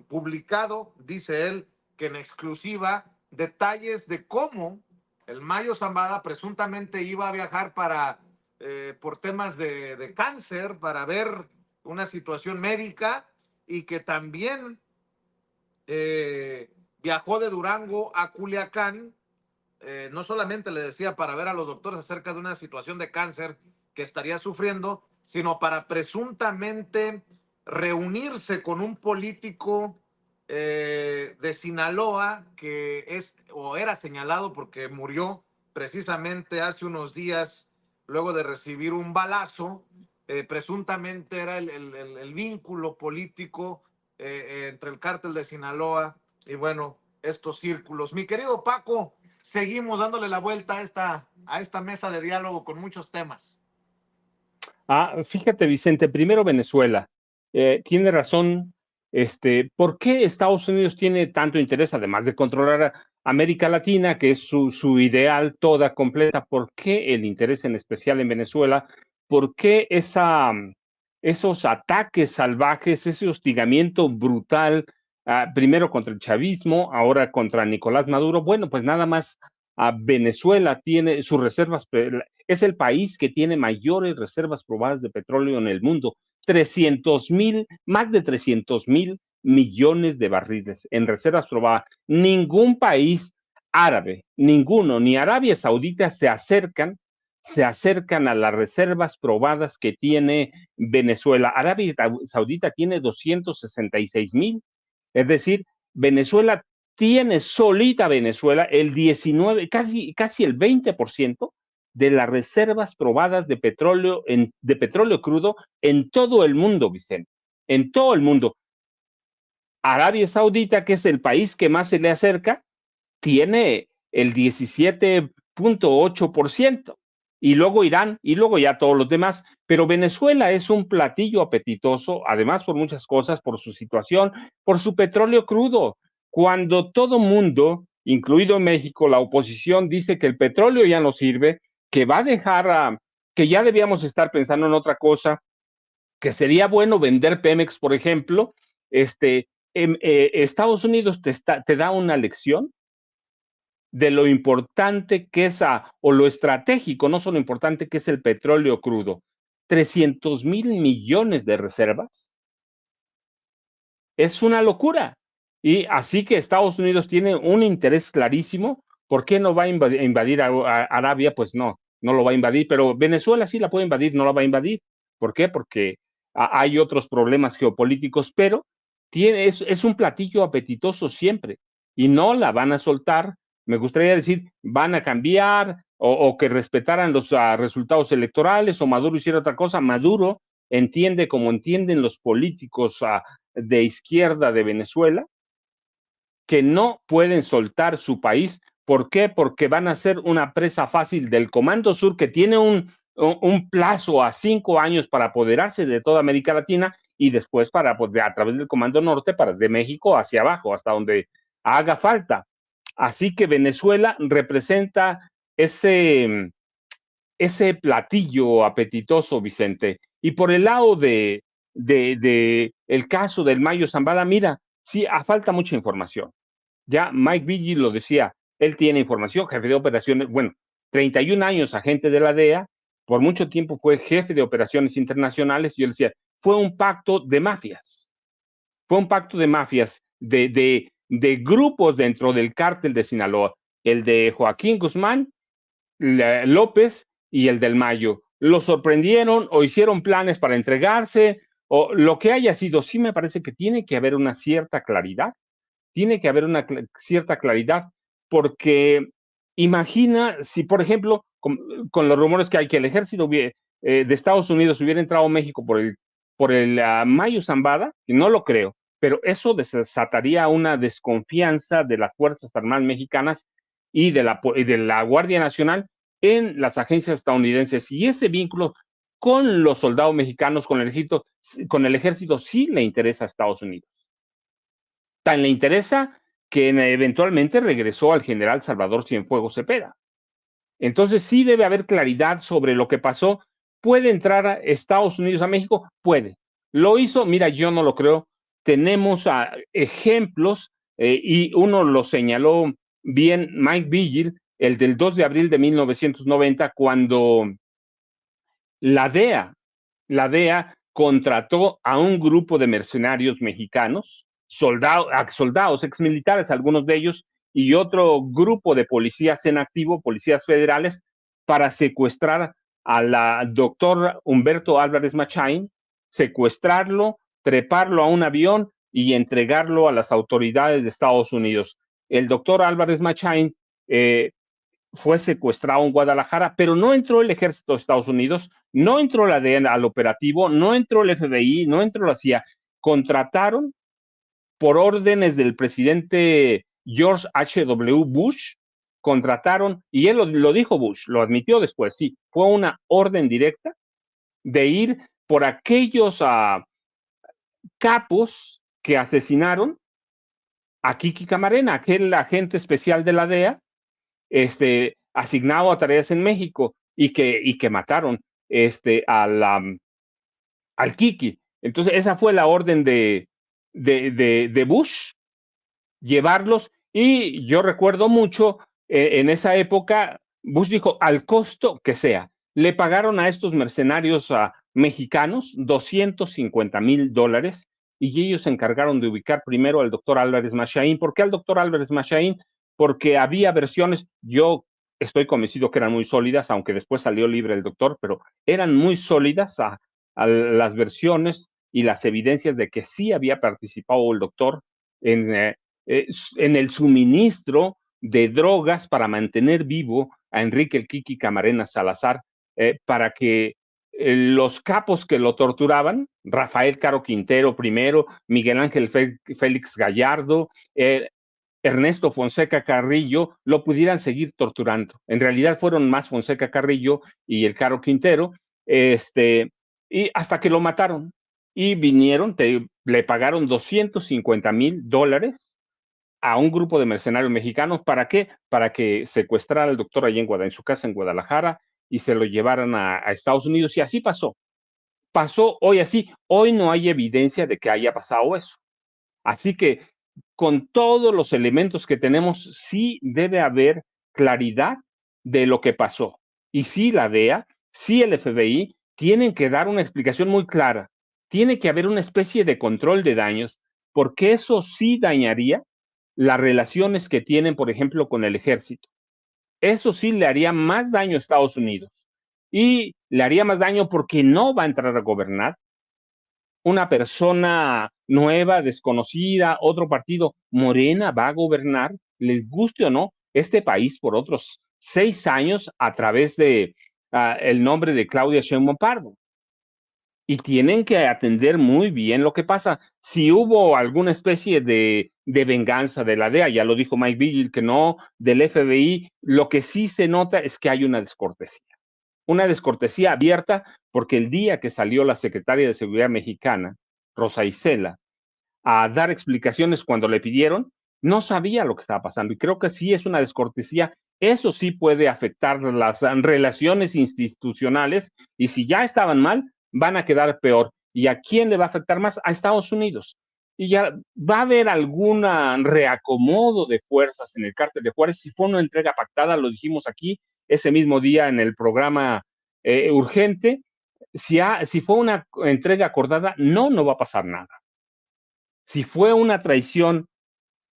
publicado, dice él, que en exclusiva detalles de cómo el Mayo Zambada presuntamente iba a viajar por temas de cáncer, para ver una situación médica, y que también viajó de Durango a Culiacán. No solamente le decía para ver a los doctores acerca de una situación de cáncer que estaría sufriendo, sino para presuntamente reunirse con un político de Sinaloa que es o era señalado porque murió precisamente hace unos días luego de recibir un balazo. Presuntamente era el vínculo político entre el cártel de Sinaloa y bueno, estos círculos. Mi querido Paco, seguimos dándole la vuelta a esta mesa de diálogo con muchos temas. Fíjate, Vicente, primero Venezuela. Tiene razón. ¿Por qué Estados Unidos tiene tanto interés, además de controlar a América Latina, que es su ideal toda completa? ¿Por qué el interés en especial en Venezuela? ¿Por qué esos ataques salvajes, ese hostigamiento brutal, primero contra el chavismo, ahora contra Nicolás Maduro? Bueno, pues nada más Venezuela tiene sus reservas, es el país que tiene mayores reservas probadas de petróleo en el mundo, más de 300,000 millones de barriles en reservas probadas. Ningún país árabe, ninguno, ni Arabia Saudita se acercan a las reservas probadas que tiene Venezuela. Arabia Saudita tiene 266,000, es decir, Venezuela tiene solita Venezuela el 19, casi el 20% de las reservas probadas de petróleo crudo en todo el mundo, Vicente, en todo el mundo. Arabia Saudita, que es el país que más se le acerca, tiene el 17.8%, y luego Irán, y luego ya todos los demás. Pero Venezuela es un platillo apetitoso, además por muchas cosas, por su situación, por su petróleo crudo. Cuando todo mundo, incluido México, la oposición, dice que el petróleo ya no sirve, que va a dejar, que ya debíamos estar pensando en otra cosa, que sería bueno vender Pemex, por ejemplo, Estados Unidos te da una lección de lo importante que es, o lo estratégico, no solo importante, que es el petróleo crudo. 300,000 millones de reservas. Es una locura. Y así que Estados Unidos tiene un interés clarísimo. ¿Por qué no va a invadir a Arabia? Pues no lo va a invadir, pero Venezuela sí la puede invadir, no la va a invadir. ¿Por qué? Porque hay otros problemas geopolíticos, pero es un platillo apetitoso siempre y no la van a soltar. Me gustaría decir, van a cambiar o que respetaran los resultados electorales o Maduro hiciera otra cosa. Maduro entiende, como entienden los políticos de izquierda de Venezuela, que no pueden soltar su país. ¿Por qué? Porque van a ser una presa fácil del Comando Sur, que tiene un plazo a 5 años para apoderarse de toda América Latina, y después a través del Comando Norte, de México hacia abajo, hasta donde haga falta. Así que Venezuela representa ese platillo apetitoso, Vicente. Y por el lado de el caso del Mayo Zambada, mira, sí, falta mucha información. Ya Mike Vigil lo decía, él tiene información, jefe de operaciones, 31 años agente de la DEA, por mucho tiempo fue jefe de operaciones internacionales, y él decía, fue un pacto de mafias, de grupos dentro del cártel de Sinaloa, el de Joaquín Guzmán, López y el del Mayo. Lo sorprendieron o hicieron planes para entregarse, o lo que haya sido. Sí me parece que tiene que haber una cierta claridad, porque imagina si, por ejemplo, con los rumores que hay, que el ejército de Estados Unidos hubiera entrado a México por el Mayo Zambada, y no lo creo, pero eso desataría una desconfianza de las Fuerzas Armadas mexicanas y de la Guardia Nacional en las agencias estadounidenses, y ese vínculo con los soldados mexicanos, con el ejército sí le interesa a Estados Unidos. Tan le interesa que eventualmente regresó al general Salvador Cienfuegos Cepeda. Entonces sí debe haber claridad sobre lo que pasó. ¿Puede entrar a Estados Unidos a México? Puede. ¿Lo hizo? Mira, yo no lo creo. Tenemos ejemplos y uno lo señaló bien Mike Vigil, el del 2 de abril de 1990, cuando la DEA contrató a un grupo de mercenarios mexicanos, soldados, exmilitares, algunos de ellos, y otro grupo de policías en activo, policías federales, para secuestrar a la doctor Humberto Álvarez Machain, secuestrarlo, treparlo a un avión y entregarlo a las autoridades de Estados Unidos. El doctor Álvarez Machain fue secuestrado en Guadalajara, pero no entró el ejército de Estados Unidos, no entró la DEA al operativo, no entró el FBI, no entró la CIA. Contrataron por órdenes del presidente George H.W. Bush, contrataron, y él lo dijo Bush, lo admitió después, sí, fue una orden directa de ir por aquellos capos que asesinaron a Kiki Camarena, aquel agente especial de la DEA, asignado a tareas en México y que mataron al Kiki. Entonces, esa fue la orden de Bush, llevarlos, y yo recuerdo mucho, en esa época, Bush dijo, al costo que sea. Le pagaron a estos mercenarios mexicanos $250,000 y ellos se encargaron de ubicar primero al doctor Álvarez Machain. ¿Por qué al doctor Álvarez Machain? Porque había versiones, yo estoy convencido que eran muy sólidas, aunque después salió libre el doctor, pero eran muy sólidas a las versiones y las evidencias de que sí había participado el doctor en el suministro de drogas para mantener vivo a Enrique el Kiki Camarena Salazar, para que los capos que lo torturaban, Rafael Caro Quintero primero, Miguel Ángel Félix Gallardo, Ernesto Fonseca Carrillo, lo pudieran seguir torturando. En realidad fueron más Fonseca Carrillo y el Caro Quintero, y hasta que lo mataron. Y vinieron, le pagaron $250,000 a un grupo de mercenarios mexicanos. ¿Para qué? Para que secuestrara al doctor allá en su casa en Guadalajara y se lo llevaran a Estados Unidos. Y así pasó. Pasó hoy así. Hoy no hay evidencia de que haya pasado eso. Así que con todos los elementos que tenemos, sí debe haber claridad de lo que pasó. Y sí la DEA, sí el FBI, tienen que dar una explicación muy clara. Tiene que haber una especie de control de daños, porque eso sí dañaría las relaciones que tienen, por ejemplo, con el ejército. Eso sí le haría más daño a Estados Unidos. Y le haría más daño porque no va a entrar a gobernar una persona nueva, desconocida, otro partido. Morena va a gobernar, les guste o no, este país por otros 6 años a través de el nombre de Claudia Sheinbaum Pardo. Y tienen que atender muy bien lo que pasa. Si hubo alguna especie de venganza de la DEA, ya lo dijo Mike Vigil que no, del FBI, lo que sí se nota es que hay una descortesía abierta, porque el día que salió la secretaria de Seguridad mexicana, Rosa Isela, a dar explicaciones cuando le pidieron, no sabía lo que estaba pasando, y creo que sí es una descortesía. Eso sí puede afectar las relaciones institucionales, y si ya estaban mal, van a quedar peor. ¿Y a quién le va a afectar más? A Estados Unidos. Y ya va a haber algún reacomodo de fuerzas en el cártel de Juárez. Si fue una entrega pactada, lo dijimos aquí ese mismo día en el programa urgente. Si fue una entrega acordada, no va a pasar nada. Si fue una traición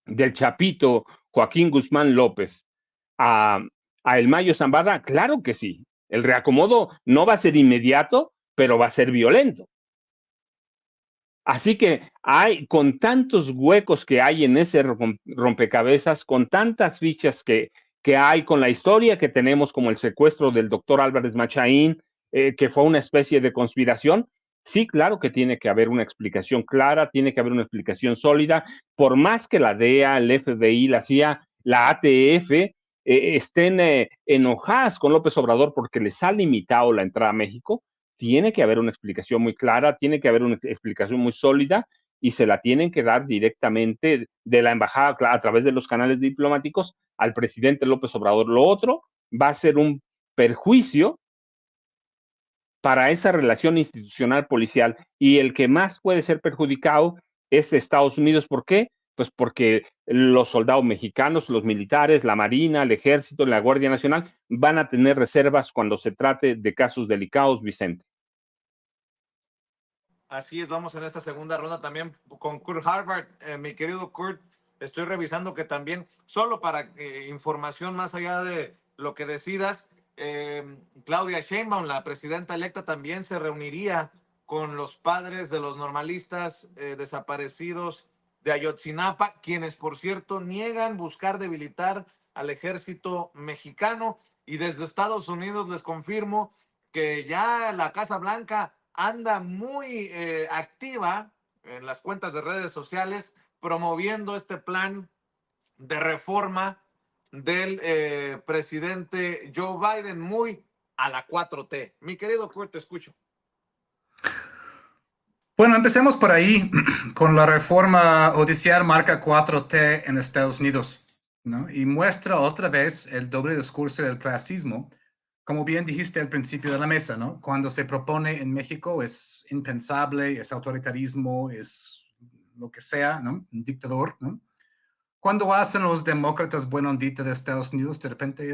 del Chapito Joaquín Guzmán López a El Mayo Zambada, claro que sí. El reacomodo no va a ser inmediato, pero va a ser violento. Así que con tantos huecos que hay en ese rompecabezas, con tantas fichas que hay, con la historia que tenemos como el secuestro del doctor Álvarez Machain, que fue una especie de conspiración, sí, claro que tiene que haber una explicación clara, tiene que haber una explicación sólida, por más que la DEA, el FBI, la CIA, la ATF estén enojadas con López Obrador porque les ha limitado la entrada a México. tiene que haber una explicación muy clara, tiene que haber una explicación muy sólida y se la tienen que dar directamente de la embajada a través de los canales diplomáticos al presidente López Obrador. Lo otro va a ser un perjuicio para esa relación institucional policial, y el que más puede ser perjudicado es Estados Unidos. ¿Por qué? Pues porque los soldados mexicanos, los militares, la Marina, el Ejército, la Guardia Nacional van a tener reservas cuando se trate de casos delicados, Vicente. Así es, vamos en esta segunda ronda también con Kurt Harvard. Mi querido Kurt, estoy revisando que también, solo para información más allá de lo que decidas, Claudia Sheinbaum, la presidenta electa, también se reuniría con los padres de los normalistas desaparecidos de Ayotzinapa, quienes, por cierto, niegan buscar debilitar al ejército mexicano. Y desde Estados Unidos les confirmo que ya la Casa Blanca anda muy activa en las cuentas de redes sociales promoviendo este plan de reforma del presidente Joe Biden, muy a la 4T. Mi querido Kurt, te escucho. Bueno, empecemos por ahí con la reforma judicial marca 4T en Estados Unidos, ¿no? Y muestra otra vez el doble discurso del clasismo. Como bien dijiste al principio de la mesa, ¿no? Cuando se propone en México es impensable, es autoritarismo, es lo que sea, ¿no? Un dictador, ¿no? Cuando hacen los demócratas buena ondita de Estados Unidos, de repente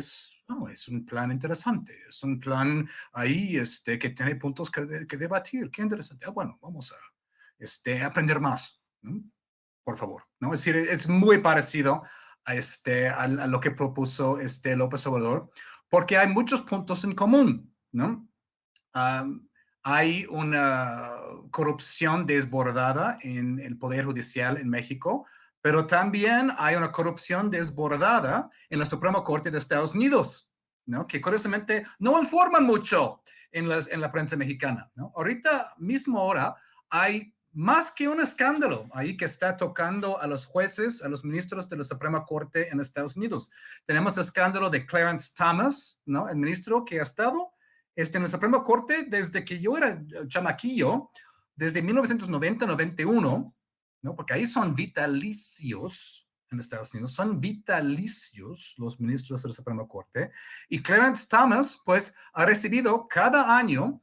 no, es un plan interesante, es un plan ahí que tiene puntos que debatir, qué interesante. Bueno, vamos a aprender más, ¿no? Por favor, ¿no? Es decir, es muy parecido a lo que propuso López Obrador, porque hay muchos puntos en común, ¿no? Hay una corrupción desbordada en el Poder Judicial en México, pero también hay una corrupción desbordada en la Suprema Corte de Estados Unidos, ¿no? Que curiosamente no informan mucho en la prensa mexicana, ¿no? Ahorita mismo ahora hay más que un escándalo ahí que está tocando a los jueces, a los ministros de la Suprema Corte en Estados Unidos. Tenemos el escándalo de Clarence Thomas, ¿no? El ministro que ha estado en la Suprema Corte desde que yo era chamaquillo, desde 1990-91, ¿no? Porque ahí son vitalicios en Estados Unidos, son vitalicios los ministros de la Suprema Corte. Y Clarence Thomas, pues, ha recibido cada año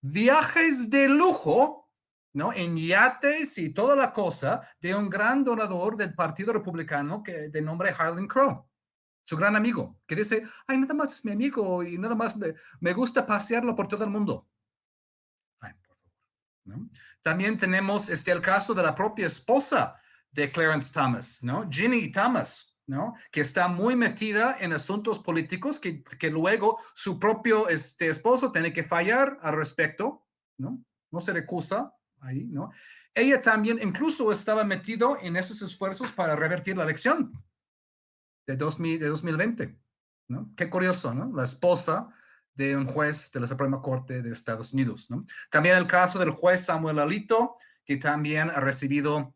viajes de lujo, ¿no? En yates y toda la cosa de un gran donador del Partido Republicano de nombre Harlan Crow, su gran amigo, que dice, ay, nada más es mi amigo y nada más me gusta pasearlo por todo el mundo. Ay, por favor, ¿no? También tenemos el caso de la propia esposa de Clarence Thomas, ¿no? Ginny Thomas, ¿no? Que está muy metida en asuntos políticos que luego su propio esposo tiene que fallar al respecto, ¿no? No se recusa ahí, ¿no? Ella también incluso estaba metido en esos esfuerzos para revertir la elección de 2020, ¿no? Qué curioso, ¿no? La esposa de un juez de la Suprema Corte de Estados Unidos, ¿no? También el caso del juez Samuel Alito, que también ha recibido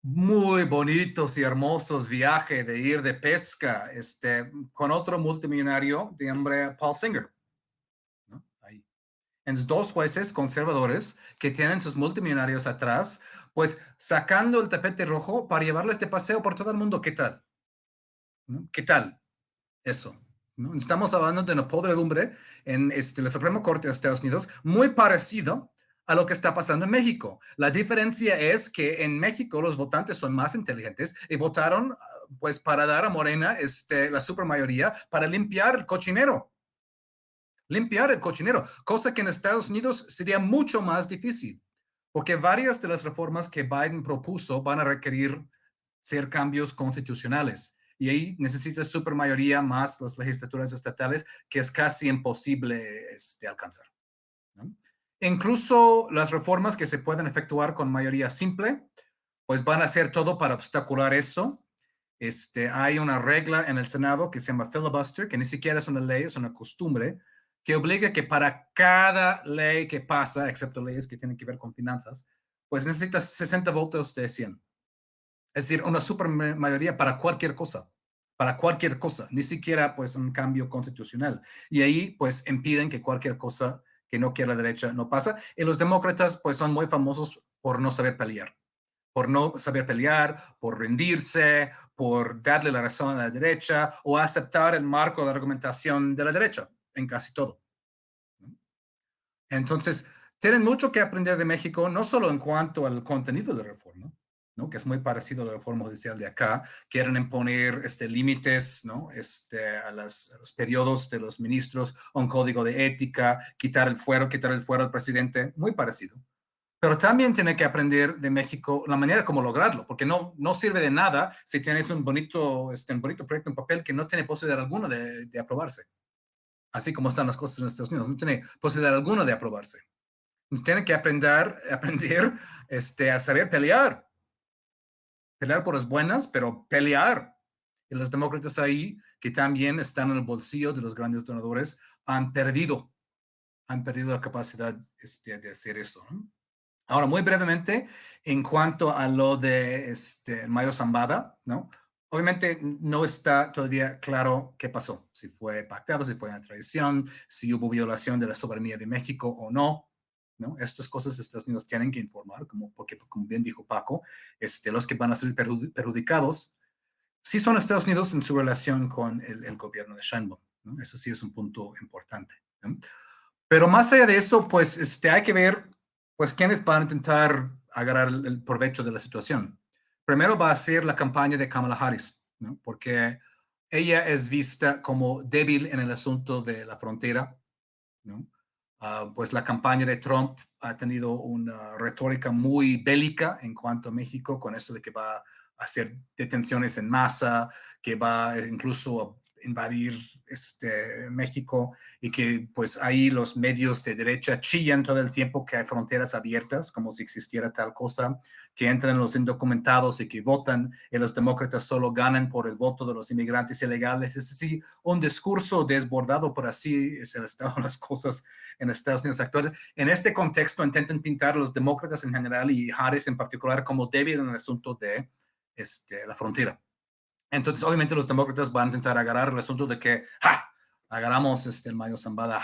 muy bonitos y hermosos viajes de ir de pesca con otro multimillonario de nombre Paul Singer, ¿no? Ahí. En dos jueces conservadores que tienen sus multimillonarios atrás, pues sacando el tapete rojo para llevarles de paseo por todo el mundo. ¿Qué tal? ¿No? ¿Qué tal eso? ¿No? Estamos hablando de una podredumbre en la Suprema Corte de Estados Unidos, muy parecido a lo que está pasando en México. La diferencia es que en México los votantes son más inteligentes y votaron pues para dar a Morena la supermayoría para limpiar el cochinero. Limpiar el cochinero, cosa que en Estados Unidos sería mucho más difícil, porque varias de las reformas que Biden propuso van a requerir ser cambios constitucionales. Y ahí necesitas supermayoría más las legislaturas estatales, que es casi imposible alcanzar, ¿no? Incluso las reformas que se pueden efectuar con mayoría simple, pues van a hacer todo para obstacular eso. Hay una regla en el Senado que se llama filibuster, que ni siquiera es una ley, es una costumbre, que obliga que para cada ley que pasa, excepto leyes que tienen que ver con finanzas, pues necesitas 60 votos de 100. Es decir, una supermayoría para cualquier cosa, ni siquiera pues un cambio constitucional. Y ahí pues impiden que cualquier cosa que no quiere la derecha no pasa. Y los demócratas pues son muy famosos por no saber pelear. Por no saber pelear, por rendirse, por darle la razón a la derecha o aceptar el marco de argumentación de la derecha en casi todo. Entonces, tienen mucho que aprender de México, no solo en cuanto al contenido de la reforma, ¿no? Que es muy parecido a la reforma judicial de acá. Quieren imponer límites, ¿no? A los periodos de los ministros, un código de ética, quitar el fuero al presidente, muy parecido. Pero también tiene que aprender de México la manera como lograrlo, porque no sirve de nada si tienes un bonito proyecto en papel que no tiene posibilidad alguna de aprobarse. Así como están las cosas en Estados Unidos, no tiene posibilidad alguna de aprobarse. Entonces, tienen que aprender a saber pelear por las buenas, pero pelear. Y los demócratas ahí, que también están en el bolsillo de los grandes donadores, han perdido la capacidad de hacer eso, ¿no? Ahora, muy brevemente, en cuanto a lo de Mayo Zambada, ¿no? Obviamente no está todavía claro qué pasó, si fue pactado, si fue una traición, si hubo violación de la soberanía de México o no, ¿no? Estas cosas Estados Unidos tienen que informar, porque como bien dijo Paco, los que van a ser perjudicados sí son Estados Unidos en su relación con el gobierno de Sheinbaum, ¿no? Eso sí es un punto importante, ¿no? Pero más allá de eso, pues hay que ver pues quiénes van a intentar agarrar el provecho de la situación. Primero va a ser la campaña de Kamala Harris, ¿no? Porque ella es vista como débil en el asunto de la frontera, ¿no? Pues la campaña de Trump ha tenido una retórica muy bélica en cuanto a México, con esto de que va a hacer detenciones en masa, que va incluso a invadir México, y que pues ahí los medios de derecha chillan todo el tiempo que hay fronteras abiertas, como si existiera tal cosa, que entran los indocumentados y que votan, y los demócratas solo ganan por el voto de los inmigrantes ilegales. Es decir, un discurso desbordado, por así es el estado de las cosas en Estados Unidos actuales. En este contexto intentan pintar a los demócratas en general y Harris en particular como débil en el asunto de la frontera. Entonces, obviamente, los demócratas van a intentar agarrar el asunto de que, agarramos el Mayo Zambada,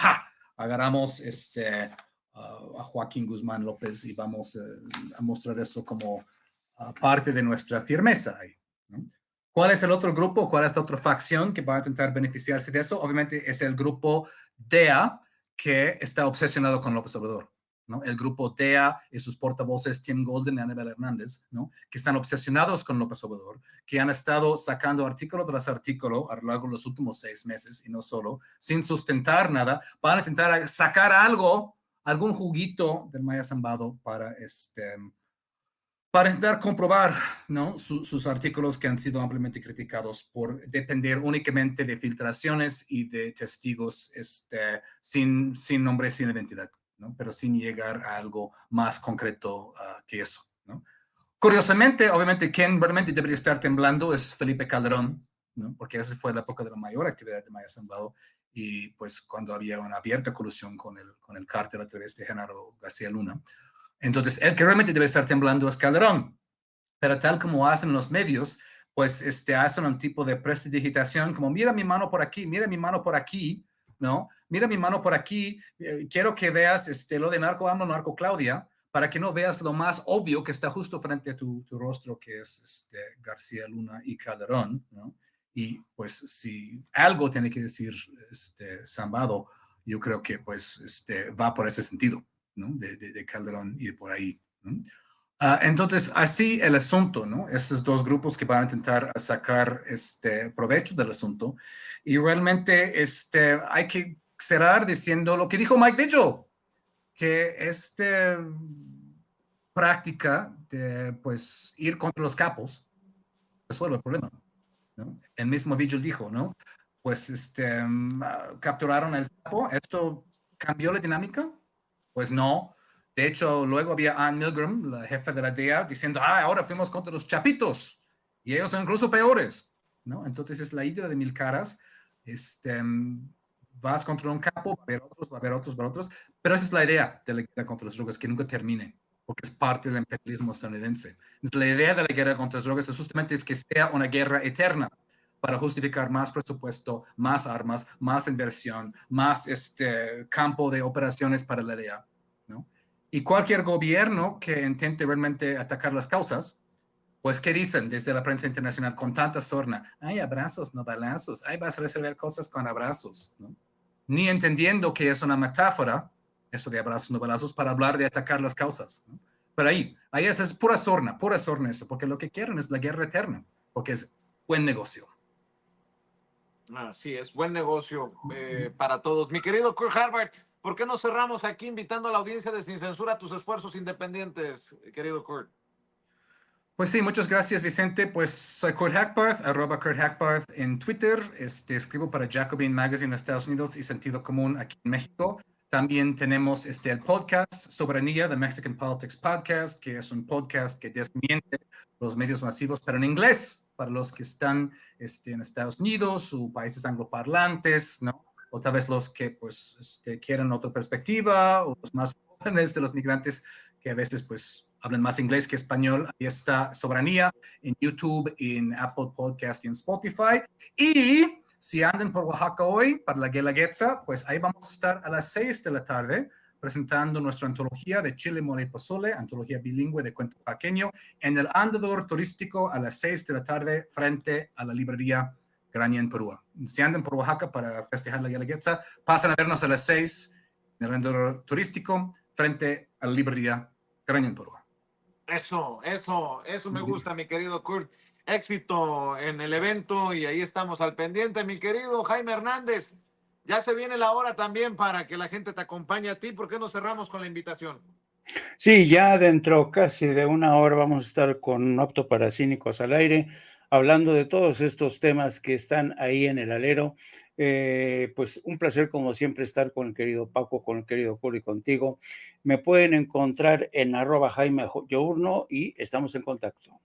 agarramos a Joaquín Guzmán López y vamos a mostrar eso como parte de nuestra firmeza ahí, ¿no? ¿Cuál es el otro grupo? ¿Cuál es la otra facción que va a intentar beneficiarse de eso? Obviamente es el grupo DEA, que está obsesionado con López Obrador, ¿no? El grupo DEA y sus portavoces Tim Golden y Anabel Hernández, ¿no? Que están obsesionados con López Obrador, que han estado sacando artículo tras artículo a lo largo de los últimos 6 meses, y no solo, sin sustentar nada, van a intentar sacar algún juguito del Maya Zambado para intentar comprobar, ¿no? Sus artículos, que han sido ampliamente criticados por depender únicamente de filtraciones y de testigos sin nombre, sin identidad, ¿no? Pero sin llegar a algo más concreto que eso, ¿no? Curiosamente, obviamente, quien realmente debería estar temblando es Felipe Calderón, ¿no? Porque esa fue la época de la mayor actividad de Maya Zambado, y pues cuando había una abierta colusión con el cártel a través de Genaro García Luna. Entonces, el que realmente debe estar temblando es Calderón, pero tal como hacen los medios, pues hacen un tipo de prestidigitación, como mira mi mano por aquí, mira mi mano por aquí, ¿no? Mira mi mano por aquí, quiero que veas lo de narco AMLO, narco Claudia, para que no veas lo más obvio que está justo frente a tu rostro, que es García Luna y Calderón, ¿no? Y pues si algo tiene que decir Zambado, yo creo que pues va por ese sentido, ¿no? De Calderón y de por ahí, ¿no? Entonces, así el asunto, ¿no? Estos dos grupos que van a intentar sacar provecho del asunto. Y realmente hay que cerrar diciendo lo que dijo Mike Vigil, que práctica de pues ir contra los capos resuelve el problema, ¿no? El mismo Vigil dijo, ¿no? Pues capturaron al capo, ¿esto cambió la dinámica? Pues no. De hecho, luego había Ann Milgram, la jefa de la DEA, diciendo, ahora fuimos contra los chapitos, y ellos son incluso peores, ¿no? Entonces es la hidra de mil caras. Vas contra un capo, va a haber otros, pero esa es la idea de la guerra contra las drogas, que nunca termine, porque es parte del imperialismo estadounidense. Entonces, la idea de la guerra contra las drogas es justamente que sea una guerra eterna, para justificar más presupuesto, más armas, más inversión, más campo de operaciones para la DEA, ¿no? Y cualquier gobierno que intente realmente atacar las causas, pues, ¿qué dicen desde la prensa internacional con tanta sorna? Hay abrazos, no balazos. Ahí vas a resolver cosas con abrazos, ¿no? Ni entendiendo que es una metáfora, eso de abrazos, no balazos, para hablar de atacar las causas, ¿no? Pero ahí es pura sorna eso, porque lo que quieren es la guerra eterna, porque es buen negocio. Así es, buen negocio para todos. Mi querido Kurt Harbert, ¿por qué no cerramos aquí invitando a la audiencia de Sin Censura a tus esfuerzos independientes, querido Kurt? Pues sí, muchas gracias, Vicente. Pues soy Kurt Hackbarth, @KurtHackbarth en Twitter. Escribo para Jacobin Magazine en Estados Unidos y Sentido Común aquí en México. También tenemos el podcast Soberanía, The Mexican Politics Podcast, que es un podcast que desmiente los medios masivos, pero en inglés, para los que están en Estados Unidos o países angloparlantes, ¿no? O tal vez los que pues quieren otra perspectiva, o los más jóvenes de los migrantes que a veces pues hablan más inglés que español. Ahí está Soberanía en YouTube, en Apple Podcast y en Spotify. Y si andan por Oaxaca hoy para la Guelaguetza, pues ahí vamos a estar a las 6 de la tarde presentando nuestra antología de Chile, Mole y Pozole, antología bilingüe de cuento oaxaqueño, en el andador turístico a las 6 de la tarde frente a la librería Graña en Perú. Si andan por Oaxaca para festejar la Guelaguetza, pasen a vernos a las 6 en el andador turístico frente a la librería Graña en Perú. Eso me gusta, mi querido Kurt. Éxito en el evento y ahí estamos al pendiente, mi querido Jaime Hernández. Ya se viene la hora también para que la gente te acompañe a ti. ¿Por qué no cerramos con la invitación? Sí, ya dentro casi de una hora vamos a estar con Apto para Cínicos al aire, hablando de todos estos temas que están ahí en el alero. Pues un placer como siempre estar con el querido Paco, con el querido Kurt y contigo. Me pueden encontrar en @Jaime Yourno y estamos en contacto.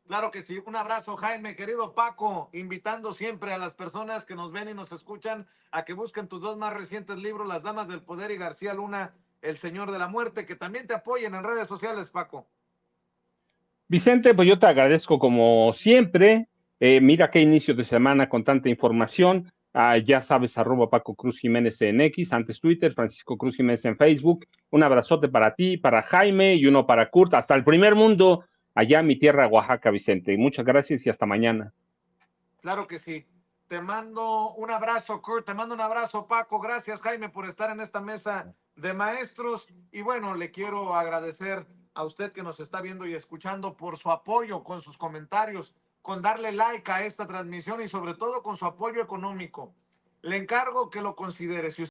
Claro que sí. Un abrazo, Jaime. Querido Paco, invitando siempre a las personas que nos ven y nos escuchan a que busquen tus dos más recientes libros, Las Damas del Poder y García Luna, El Señor de la Muerte, que también te apoyen en redes sociales, Paco. Vicente, pues yo te agradezco como siempre. Mira qué inicio de semana con tanta información. Ya sabes, @Paco Cruz Jiménez en X, antes Twitter, Francisco Cruz Jiménez en Facebook. Un abrazote para ti, para Jaime y uno para Kurt. Hasta el primer mundo, allá en mi tierra, Oaxaca, Vicente. Muchas gracias y hasta mañana. Claro que sí. Te mando un abrazo, Kurt. Te mando un abrazo, Paco. Gracias, Jaime, por estar en esta mesa de maestros. Y bueno, le quiero agradecer a usted que nos está viendo y escuchando por su apoyo, con sus comentarios, con darle like a esta transmisión y sobre todo con su apoyo económico. Le encargo que lo considere. Si